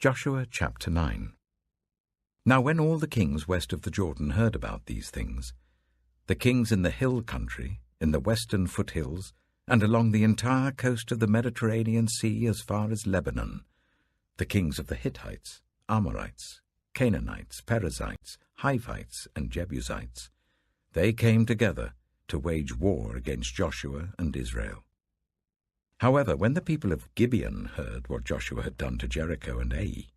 Joshua chapter 9. Now when all the kings west of the Jordan heard about these things, the kings in the hill country, in the western foothills, and along the entire coast of the Mediterranean Sea as far as Lebanon, the kings of the Hittites, Amorites, Canaanites, Perizzites, Hivites, and Jebusites, they came together to wage war against Joshua and Israel. However, when the people of Gibeon heard what Joshua had done to Jericho and Ai,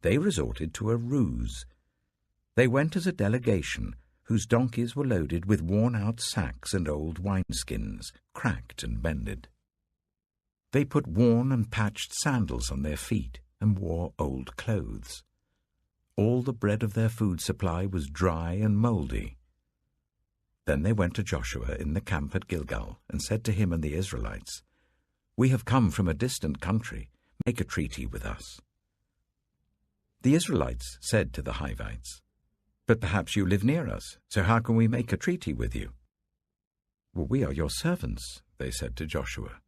they resorted to a ruse. They went as a delegation whose donkeys were loaded with worn-out sacks and old wineskins, cracked and bended. They put worn and patched sandals on their feet and wore old clothes. All the bread of their food supply was dry and mouldy. Then they went to Joshua in the camp at Gilgal and said to him and the Israelites, "We have come from a distant country. Make a treaty with us." The Israelites said to the Hivites, "But perhaps you live near us, so how can we make a treaty with you?" "Well, we are your servants," they said to Joshua.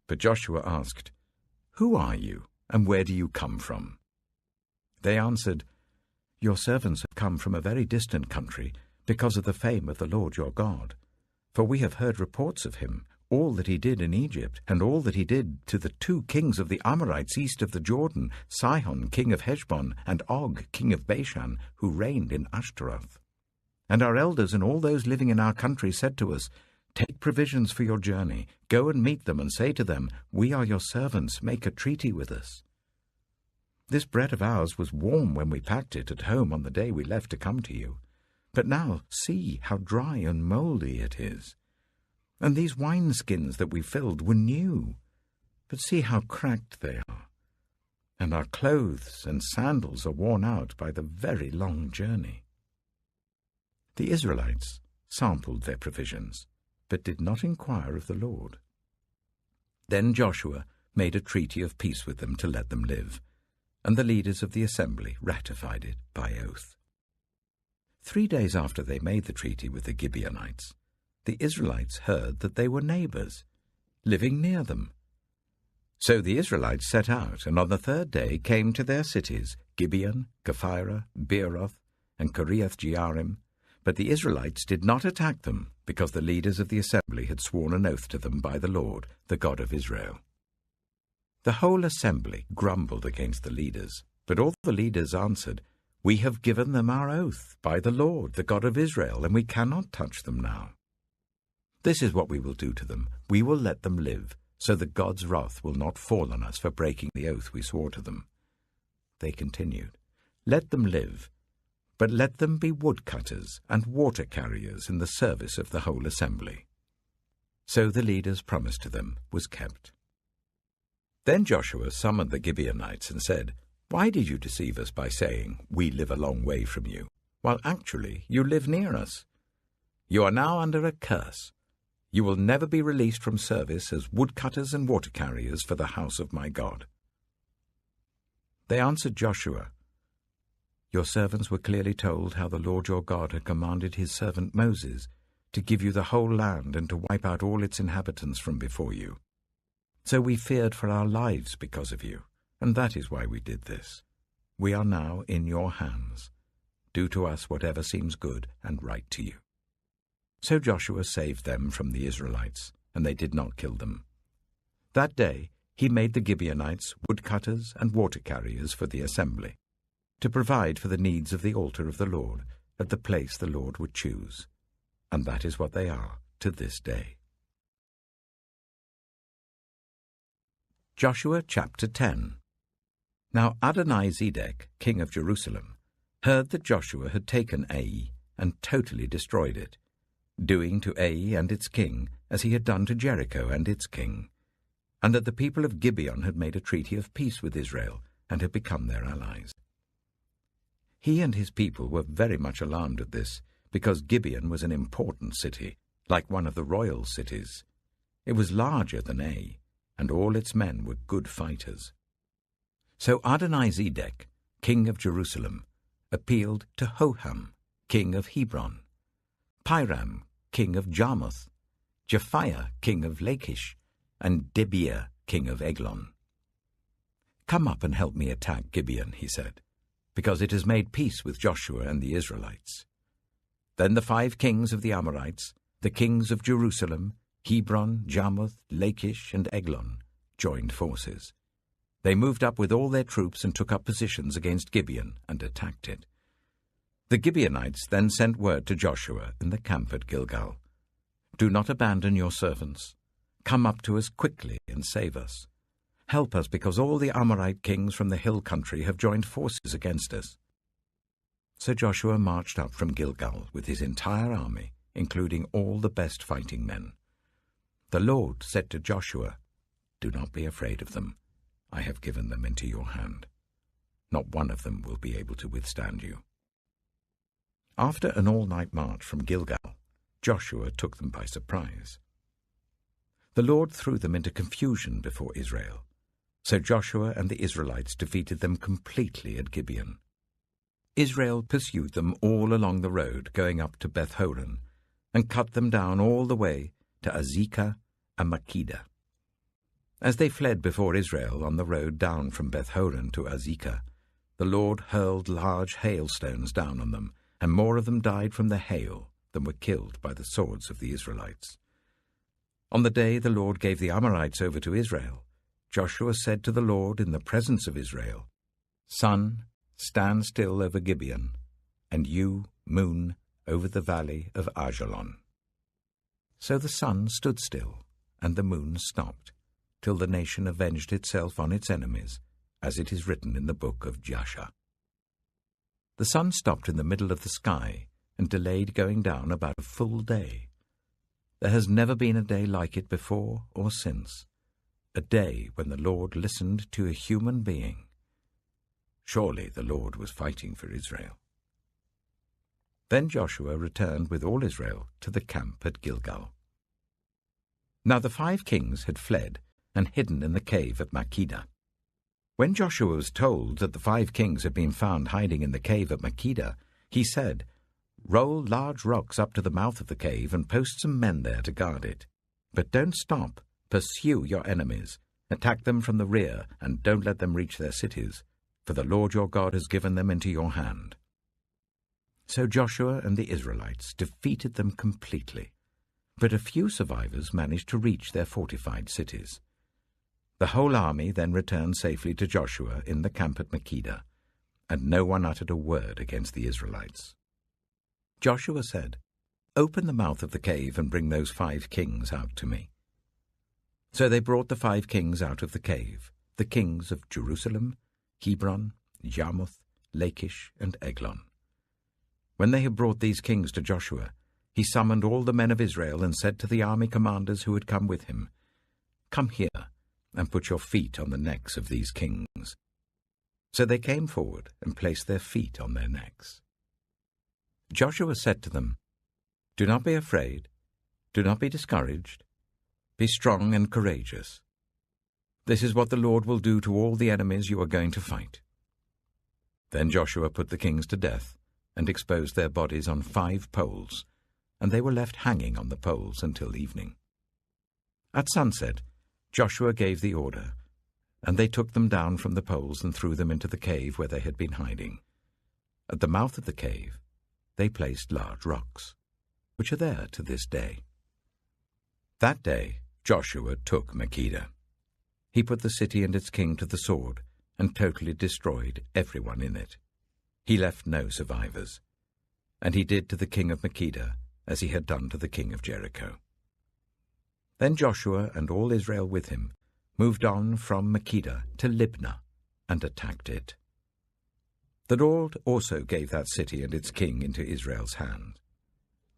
But Joshua asked, "Who are you, and where do you come from?" They answered, "Your servants have come from a very distant country because of the fame of the Lord your God. For we have heard reports of him, all that he did in Egypt, and all that he did to the 2 kings of the Amorites east of the Jordan, Sihon, king of Heshbon, and Og, king of Bashan, who reigned in Ashtaroth. And our elders and all those living in our country said to us, 'Take provisions for your journey, go and meet them, and say to them, "We are your servants, make a treaty with us." This bread of ours was warm when we packed it at home on the day we left to come to you. But now see how dry and mouldy it is. And these wineskins that we filled were new, but see how cracked they are. And our clothes and sandals are worn out by the very long journey." The Israelites sampled their provisions, but did not inquire of the Lord. Then Joshua made a treaty of peace with them to let them live, and the leaders of the assembly ratified it by oath. 3 days after they made the treaty with the Gibeonites, the Israelites heard that they were neighbors, living near them. So the Israelites set out, and on the 3rd day came to their cities, Gibeon, Kephirah, Beeroth, and Kiriath-Jearim. But the Israelites did not attack them, because the leaders of the assembly had sworn an oath to them by the Lord, the God of Israel. The whole assembly grumbled against the leaders, but all the leaders answered, "We have given them our oath by the Lord, the God of Israel, and we cannot touch them now. This is what we will do to them. We will let them live, so that God's wrath will not fall on us for breaking the oath we swore to them." They continued, "Let them live, but let them be woodcutters and water carriers in the service of the whole assembly." So the leaders' promise to them was kept. Then Joshua summoned the Gibeonites and said, "Why did you deceive us by saying, 'We live a long way from you,' while actually you live near us? You are now under a curse. You will never be released from service as woodcutters and water carriers for the house of my God." They answered Joshua, "Your servants were clearly told how the Lord your God had commanded his servant Moses to give you the whole land and to wipe out all its inhabitants from before you. So we feared for our lives because of you, and that is why we did this. We are now in your hands. Do to us whatever seems good and right to you." So Joshua saved them from the Israelites, and they did not kill them. That day he made the Gibeonites woodcutters and water carriers for the assembly, to provide for the needs of the altar of the Lord at the place the Lord would choose. And that is what they are to this day. Joshua chapter 10. Now Adoni-Zedek, king of Jerusalem, heard that Joshua had taken Ai and totally destroyed it, doing to Ai and its king as he had done to Jericho and its king, and that the people of Gibeon had made a treaty of peace with Israel and had become their allies. He and his people were very much alarmed at this, because Gibeon was an important city, like one of the royal cities. It was larger than Ai, and all its men were good fighters. So Adoni-Zedek, king of Jerusalem, appealed to Hoham, king of Hebron, Piram, king of Jarmuth, Japhiah, king of Lachish, and Debir, king of Eglon. "Come up and help me attack Gibeon," he said, because it has made peace with Joshua and the Israelites. Then the 5 kings of the Amorites, the kings of Jerusalem, Hebron, Jarmuth, Lachish, and Eglon, joined forces. They moved up with all their troops and took up positions against Gibeon and attacked it. The Gibeonites then sent word to Joshua in the camp at Gilgal, "Do not abandon your servants. Come up to us quickly and save us. Help us, because all the Amorite kings from the hill country have joined forces against us." So Joshua marched up from Gilgal with his entire army, including all the best fighting men. The Lord said to Joshua, "Do not be afraid of them. I have given them into your hand. Not one of them will be able to withstand you." After an all-night march from Gilgal, Joshua took them by surprise. The Lord threw them into confusion before Israel, so Joshua and the Israelites defeated them completely at Gibeon. Israel pursued them all along the road going up to Beth-horon, and cut them down all the way to Azekah and Makkedah. As they fled before Israel on the road down from Beth-horon to Azekah, the Lord hurled large hailstones down on them, and more of them died from the hail than were killed by the swords of the Israelites. On the day the Lord gave the Amorites over to Israel, Joshua said to the Lord in the presence of Israel, "Sun, stand still over Gibeon, and you, moon, over the valley of Ajalon." So the sun stood still, and the moon stopped, till the nation avenged itself on its enemies, as it is written in the book of Jasher. The sun stopped in the middle of the sky and delayed going down about a full day. There has never been a day like it before or since, a day when the Lord listened to a human being. Surely the Lord was fighting for Israel. Then Joshua returned with all Israel to the camp at Gilgal. Now the 5 kings had fled and hidden in the cave at Makkedah. When Joshua was told that the 5 kings had been found hiding in the cave at Makkedah, he said, "Roll large rocks up to the mouth of the cave and post some men there to guard it. But don't stop. Pursue your enemies. Attack them from the rear, and don't let them reach their cities, for the Lord your God has given them into your hand." So Joshua and the Israelites defeated them completely, but a few survivors managed to reach their fortified cities. The whole army then returned safely to Joshua in the camp at Makkedah, and no one uttered a word against the Israelites. Joshua said, "Open the mouth of the cave and bring those 5 kings out to me." So they brought the 5 kings out of the cave, the kings of Jerusalem, Hebron, Jarmuth, Lachish, and Eglon. When they had brought these kings to Joshua, he summoned all the men of Israel and said to the army commanders who had come with him, "Come here and put your feet on the necks of these kings." So they came forward and placed their feet on their necks. Joshua said to them, "Do not be afraid, do not be discouraged. Be strong and courageous. This is what the Lord will do to all the enemies you are going to fight." Then Joshua put the kings to death and exposed their bodies on 5 poles, and they were left hanging on the poles until evening. At sunset, Joshua gave the order, and they took them down from the poles and threw them into the cave where they had been hiding. At the mouth of the cave, they placed large rocks, which are there to this day. That day, Joshua took Makkedah. He put the city and its king to the sword and totally destroyed everyone in it. He left no survivors, and he did to the king of Makkedah as he had done to the king of Jericho. Then Joshua and all Israel with him moved on from Makkedah to Libnah and attacked it. The Lord also gave that city and its king into Israel's hand.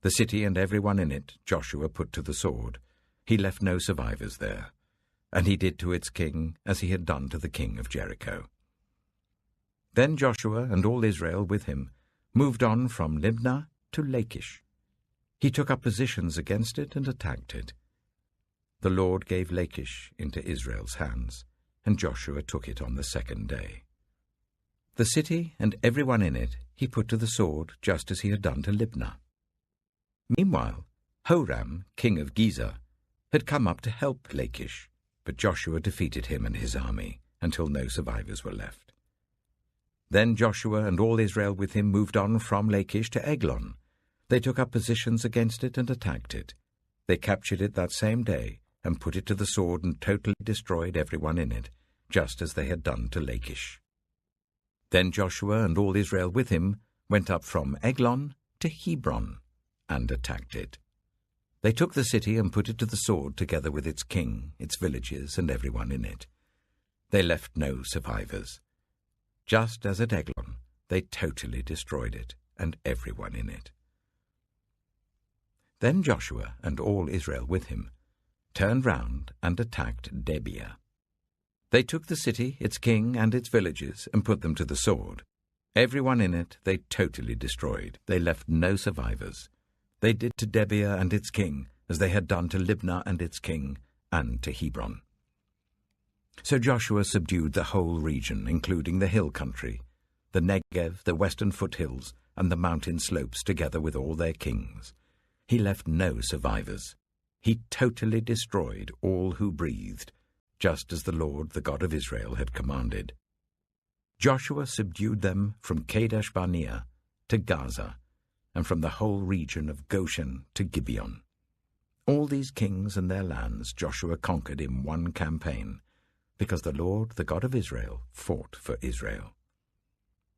The city and everyone in it Joshua put to the sword. He left no survivors there, and he did to its king as he had done to the king of Jericho. Then Joshua and all Israel with him moved on from Libnah to Lachish. He took up positions against it and attacked it. The Lord gave Lachish into Israel's hands, and Joshua took it on the 2nd day. The city and everyone in it he put to the sword, just as he had done to Libnah. Meanwhile, Horam, king of Gezer, had come up to help Lachish, but Joshua defeated him and his army until no survivors were left. Then Joshua and all Israel with him moved on from Lachish to Eglon. They took up positions against it and attacked it. They captured it that same day and put it to the sword and totally destroyed everyone in it, just as they had done to Lachish. Then Joshua and all Israel with him went up from Eglon to Hebron and attacked it. They took the city and put it to the sword together with its king, its villages, and everyone in it. They left no survivors. Just as at Eglon, they totally destroyed it and everyone in it. Then Joshua and all Israel with him turned round and attacked Debir. They took the city, its king, and its villages, and put them to the sword. Everyone in it they totally destroyed. They left no survivors. They did to Debir and its king as they had done to Libnah and its king, and to Hebron. So Joshua subdued the whole region, including the hill country, the Negev, the western foothills, and the mountain slopes, together with all their kings. He left no survivors. He totally destroyed all who breathed, just as the Lord, the God of Israel, had commanded. Joshua subdued them from Kadesh Barnea to Gaza, and from the whole region of Goshen to Gibeon. All these kings and their lands Joshua conquered in one campaign, because the Lord, the God of Israel, fought for Israel.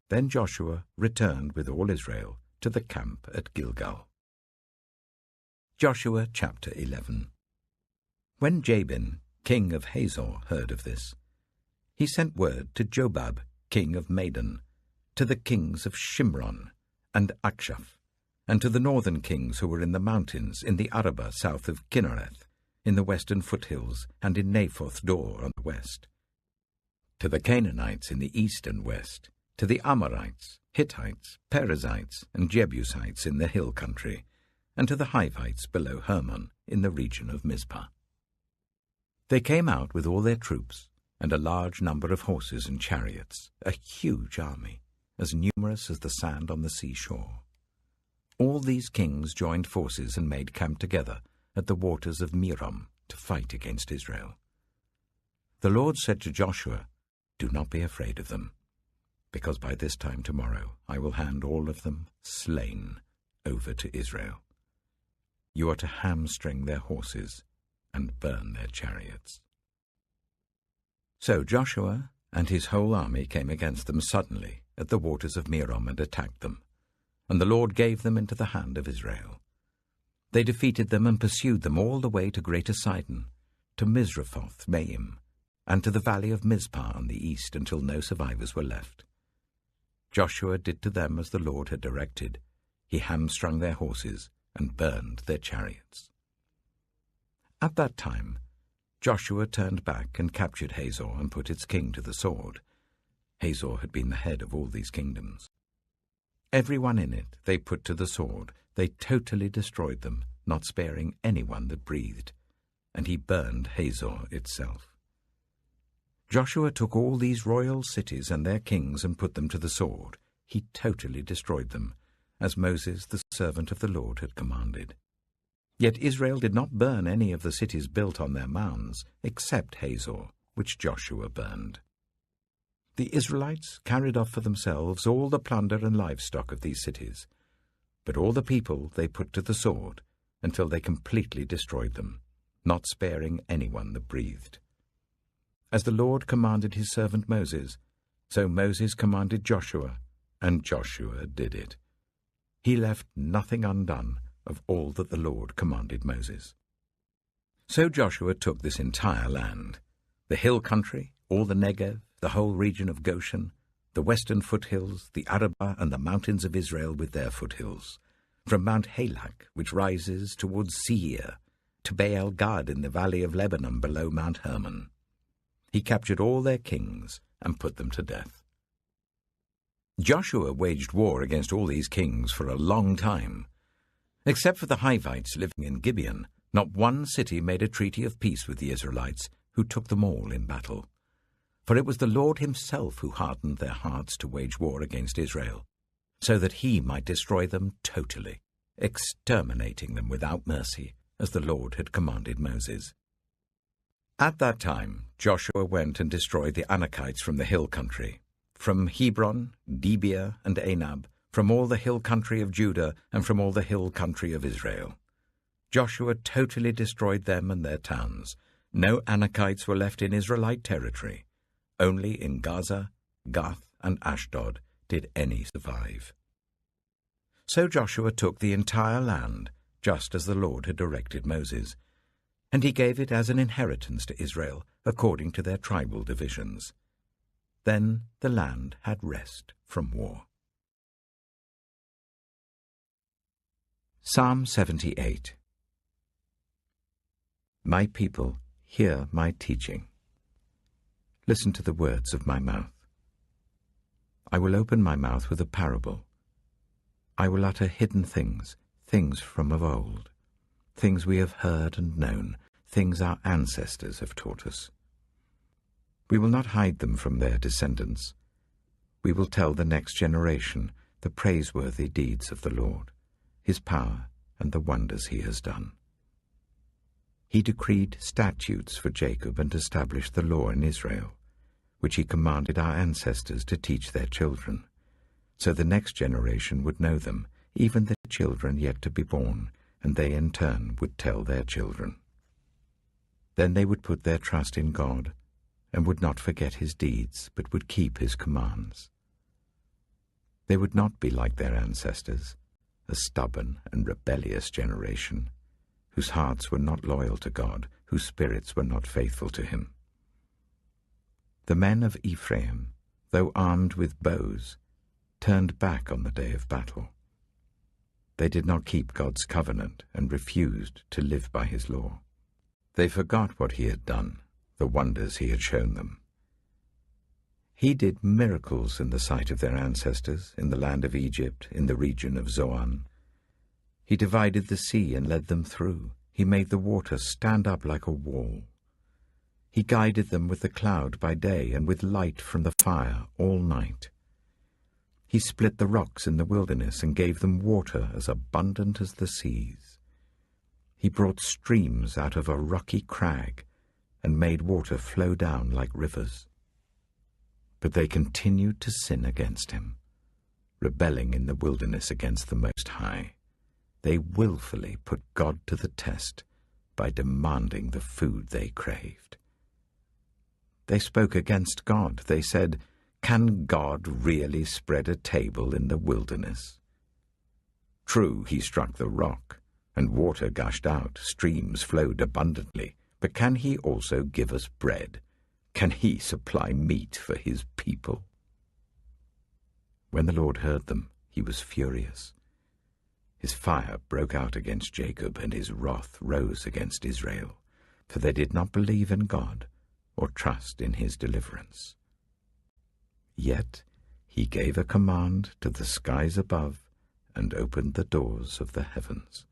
Then Joshua returned with all Israel to the camp at Gilgal. Joshua chapter 11. When Jabin, king of Hazor, heard of this, he sent word to Jobab, king of Madon, to the kings of Shimron and Akshaph, and to the northern kings who were in the mountains, in the Arabah south of Kinnereth, in the western foothills, and in Naphoth Dor on the west, to the Canaanites in the east and west, to the Amorites, Hittites, Perizzites, and Jebusites in the hill country, and to the Hivites below Hermon in the region of Mizpah. They came out with all their troops, and a large number of horses and chariots, a huge army, as numerous as the sand on the seashore. All these kings joined forces and made camp together at the waters of Merom to fight against Israel. The Lord said to Joshua, "Do not be afraid of them, because by this time tomorrow I will hand all of them, slain, over to Israel. You are to hamstring their horses and burn their chariots." So Joshua and his whole army came against them suddenly at the waters of Merom and attacked them, and the Lord gave them into the hand of Israel. They defeated them and pursued them all the way to Greater Sidon, to Misrephoth Maim, and to the valley of Mizpah on the east, until no survivors were left. Joshua did to them as the Lord had directed. He hamstrung their horses and burned their chariots. At that time, Joshua turned back and captured Hazor and put its king to the sword. Hazor had been the head of all these kingdoms. Everyone in it they put to the sword. They totally destroyed them, not sparing anyone that breathed, and he burned Hazor itself. Joshua took all these royal cities and their kings and put them to the sword. He totally destroyed them, as Moses, the servant of the Lord, had commanded. Yet Israel did not burn any of the cities built on their mounds, except Hazor, which Joshua burned. The Israelites carried off for themselves all the plunder and livestock of these cities, but all the people they put to the sword until they completely destroyed them, not sparing anyone that breathed. As the Lord commanded his servant Moses, so Moses commanded Joshua, and Joshua did it. He left nothing undone of all that the Lord commanded Moses. So Joshua took this entire land, the hill country, all the Negev, the whole region of Goshen, the western foothills, the Arabah, and the mountains of Israel with their foothills, from Mount Halak, which rises towards Seir, to Baal Gad in the valley of Lebanon below Mount Hermon. He captured all their kings and put them to death. Joshua waged war against all these kings for a long time. Except for the Hivites living in Gibeon, not one city made a treaty of peace with the Israelites, who took them all in battle. For it was the Lord himself who hardened their hearts to wage war against Israel, so that he might destroy them totally, exterminating them without mercy, as the Lord had commanded Moses. At that time Joshua went and destroyed the Anakites from the hill country, from Hebron, Debir, and Anab, from all the hill country of Judah, and from all the hill country of Israel. Joshua totally destroyed them and their towns. No Anakites were left in Israelite territory. Only in Gaza, Gath, and Ashdod did any survive. So Joshua took the entire land, just as the Lord had directed Moses, and he gave it as an inheritance to Israel, according to their tribal divisions. Then the land had rest from war. Psalm 78. My people, hear my teaching. Listen to the words of my mouth. I will open my mouth with a parable. I will utter hidden things, things from of old, things we have heard and known, things our ancestors have taught us. We will not hide them from their descendants. We will tell the next generation the praiseworthy deeds of the Lord, his power, and the wonders he has done. He decreed statutes for Jacob and established the law in Israel, which he commanded our ancestors to teach their children, so the next generation would know them, even the children yet to be born, and they in turn would tell their children. Then they would put their trust in God, and would not forget his deeds, but would keep his commands. They would not be like their ancestors, a stubborn and rebellious generation, whose hearts were not loyal to God, whose spirits were not faithful to him. The men of Ephraim, though armed with bows, turned back on the day of battle. They did not keep God's covenant and refused to live by his law. They forgot what he had done, the wonders he had shown them. He did miracles in the sight of their ancestors, in the land of Egypt, in the region of Zoan. He divided the sea and led them through. He made the water stand up like a wall. He guided them with the cloud by day and with light from the fire all night. He split the rocks in the wilderness and gave them water as abundant as the seas. He brought streams out of a rocky crag and made water flow down like rivers. But they continued to sin against him, rebelling in the wilderness against the Most High. They willfully put God to the test by demanding the food they craved. They spoke against God. They said, "Can God really spread a table in the wilderness?" True, he struck the rock, and water gushed out, streams flowed abundantly, but can he also give us bread? Can he supply meat for his people? When the Lord heard them, he was furious. His fire broke out against Jacob, and his wrath rose against Israel, for they did not believe in God or trust in his deliverance. Yet he gave a command to the skies above and opened the doors of the heavens.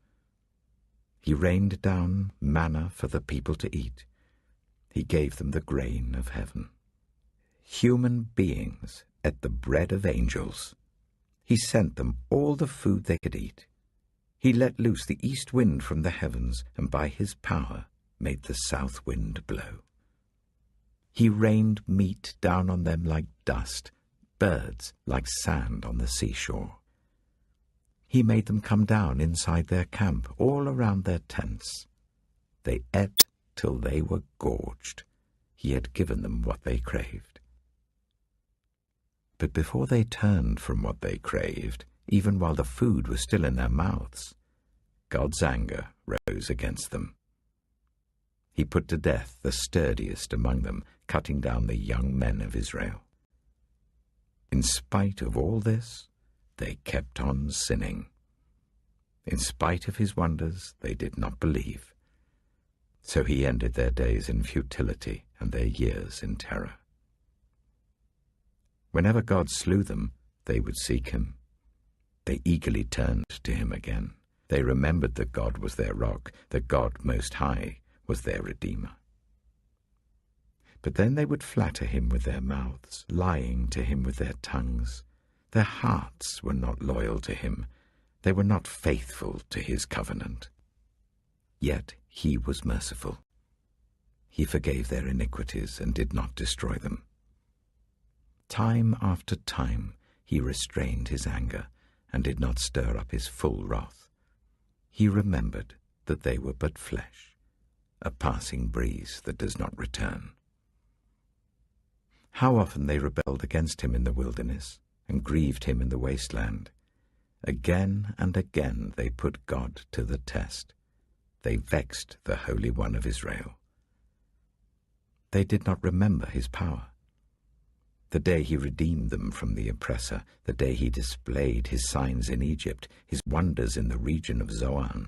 He rained down manna for the people to eat. He gave them the grain of heaven. Human beings ate the bread of angels. He sent them all the food they could eat. He let loose the east wind from the heavens, and by his power made the south wind blow. He rained meat down on them like dust, birds like sand on the seashore. He made them come down inside their camp, all around their tents. They ate till they were gorged. He had given them what they craved. But before they turned from what they craved, even while the food was still in their mouths, God's anger rose against them. He put to death the sturdiest among them, cutting down the young men of Israel. In spite of all this, they kept on sinning. In spite of his wonders, they did not believe. So he ended their days in futility and their years in terror. Whenever God slew them, they would seek him. They eagerly turned to him again. They remembered that God was their rock, that God Most High was their Redeemer. But then they would flatter him with their mouths, lying to him with their tongues. Their hearts were not loyal to him. They were not faithful to his covenant. Yet he was merciful. he forgave their iniquities and did not destroy them. Time after time he restrained his anger and did not stir up his full wrath. He remembered that they were but flesh, a passing breeze that does not return. How often they rebelled against him in the wilderness and grieved him in the wasteland. Again and again they put God to the test. They vexed the Holy One of Israel. They did not remember his power. The day he redeemed them from the oppressor, the day he displayed his signs in Egypt, his wonders in the region of Zoan.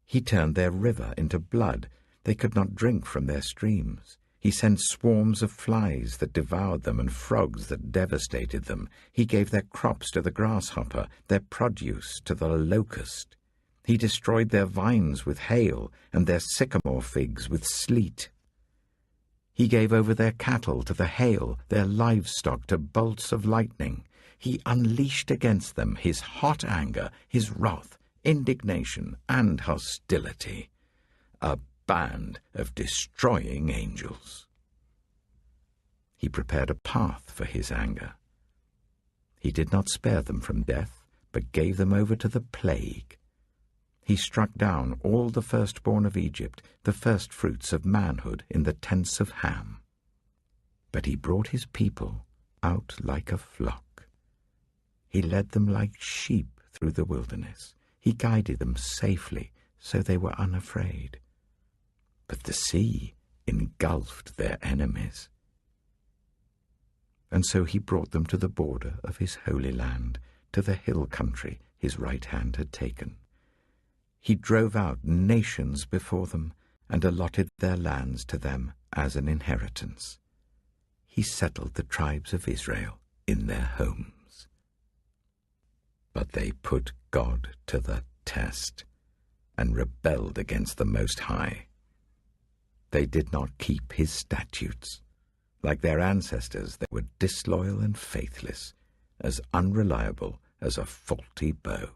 He turned their river into blood. They could not drink from their streams. He sent swarms of flies that devoured them and frogs that devastated them. He gave their crops to the grasshopper, their produce to the locust. He destroyed their vines with hail and their sycamore figs with sleet. He gave over their cattle to the hail, their livestock to bolts of lightning. He unleashed against them his hot anger, his wrath, indignation, and hostility, a band of destroying angels. He prepared a path for his anger. He did not spare them from death, but gave them over to the plague. He struck down all the firstborn of Egypt, the firstfruits of manhood in the tents of Ham. But he brought his people out like a flock. He led them like sheep through the wilderness. He guided them safely, so they were unafraid. But the sea engulfed their enemies. And so he brought them to the border of his holy land, to the hill country his right hand had taken. He drove out nations before them and allotted their lands to them as an inheritance. He settled the tribes of Israel in their homes. But they put God to the test and rebelled against the Most High. They did not keep his statutes. Like their ancestors, they were disloyal and faithless, as unreliable as a faulty bow.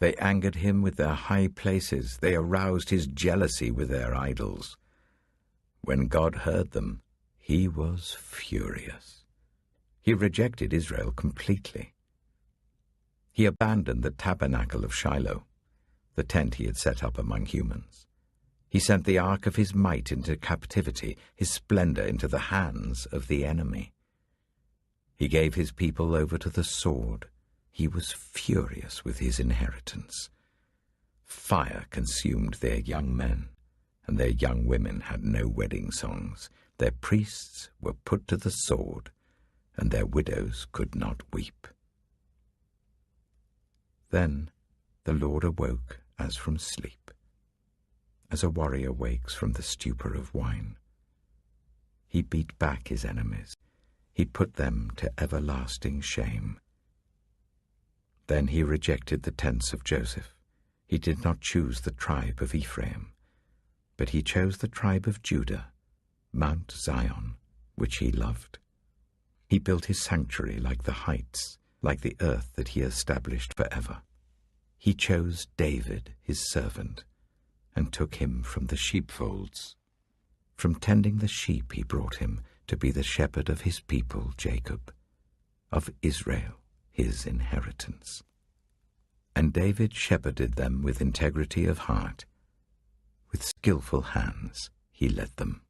They angered him with their high places. They aroused his jealousy with their idols. When God heard them, he was furious. He rejected Israel completely. He abandoned the tabernacle of Shiloh, the tent he had set up among humans. He sent the ark of his might into captivity, his splendor into the hands of the enemy. He gave his people over to the sword. He was furious with his inheritance. Fire consumed their young men, and their young women had no wedding songs. Their priests were put to the sword, and their widows could not weep. Then the Lord awoke as from sleep, as a warrior wakes from the stupor of wine. He beat back his enemies. He put them to everlasting shame. Then he rejected the tents of Joseph. He did not choose the tribe of Ephraim, but he chose the tribe of Judah, Mount Zion, which he loved. He built his sanctuary like the heights, like the earth that he established forever. He chose David, his servant, and took him from the sheepfolds. From tending the sheep he brought him to be the shepherd of his people Jacob, of Israel, his inheritance. And David shepherded them with integrity of heart. With skillful hands he led them.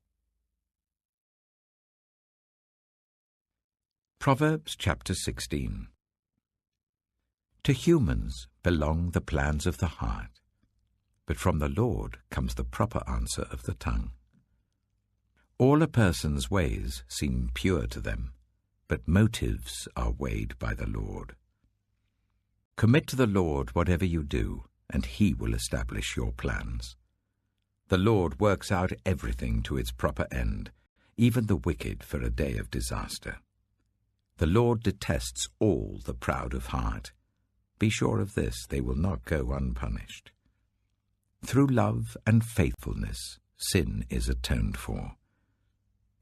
Proverbs chapter 16. To humans belong the plans of the heart, but from the Lord comes the proper answer of the tongue. All a person's ways seem pure to them, but motives are weighed by the Lord. Commit to the Lord whatever you do, and he will establish your plans. The Lord works out everything to its proper end, even the wicked for a day of disaster. The Lord detests all the proud of heart. Be sure of this, they will not go unpunished. Through love and faithfulness, sin is atoned for.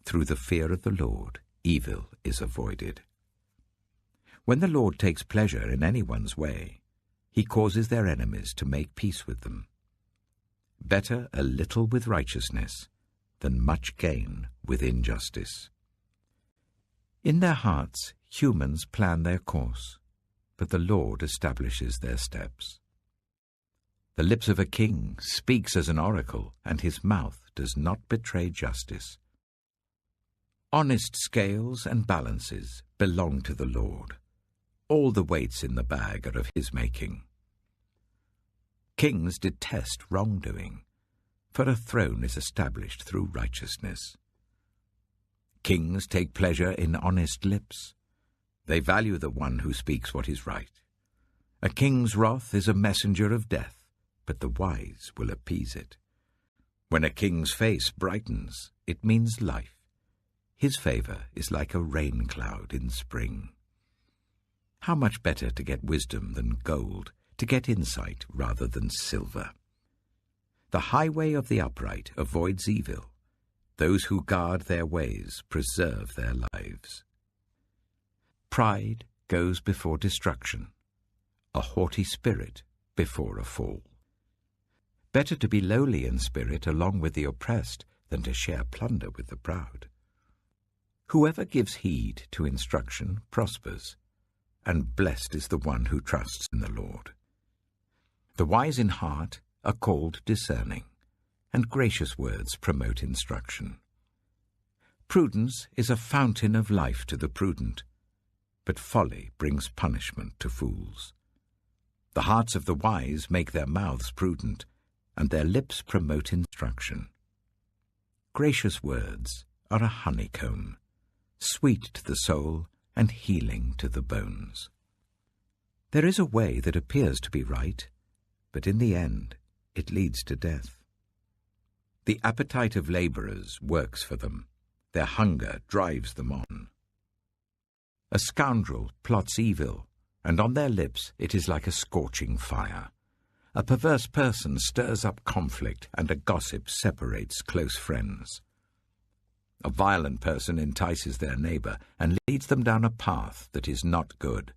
Through the fear of the Lord, evil is avoided. When the Lord takes pleasure in anyone's way, he causes their enemies to make peace with them. Better a little with righteousness than much gain with injustice. In their hearts humans plan their course, but the Lord establishes their steps. The lips of a king speaks as an oracle, and his mouth does not betray justice. Honest scales and balances belong to the Lord. All the weights in the bag are of his making. Kings detest wrongdoing, for a throne is established through righteousness. Kings take pleasure in honest lips. They value the one who speaks what is right. A king's wrath is a messenger of death, but the wise will appease it. When a king's face brightens, it means life. His favor is like a rain cloud in spring. How much better to get wisdom than gold, to get insight rather than silver. The highway of the upright avoids evil. Those who guard their ways preserve their lives. Pride goes before destruction, a haughty spirit before a fall. Better to be lowly in spirit along with the oppressed than to share plunder with the proud. Whoever gives heed to instruction prospers, and blessed is the one who trusts in the Lord. The wise in heart are called discerning, and gracious words promote instruction. Prudence is a fountain of life to the prudent, but folly brings punishment to fools. The hearts of the wise make their mouths prudent, and their lips promote instruction. Gracious words are a honeycomb, sweet to the soul and healing to the bones. There is a way that appears to be right, but in the end it leads to death. The appetite of labourers works for them. Their hunger drives them on. A scoundrel plots evil, and on their lips it is like a scorching fire. A perverse person stirs up conflict, and a gossip separates close friends. A violent person entices their neighbour and leads them down a path that is not good.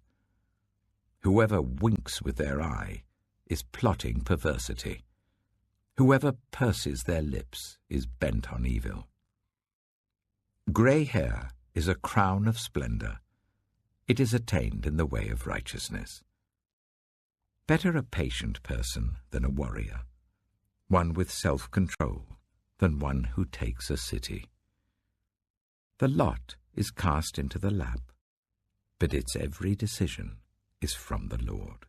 Whoever winks with their eye is plotting perversity. Whoever purses their lips is bent on evil. Grey hair is a crown of splendour. It is attained in the way of righteousness. Better a patient person than a warrior, one with self-control than one who takes a city. The lot is cast into the lap, but its every decision is from the Lord.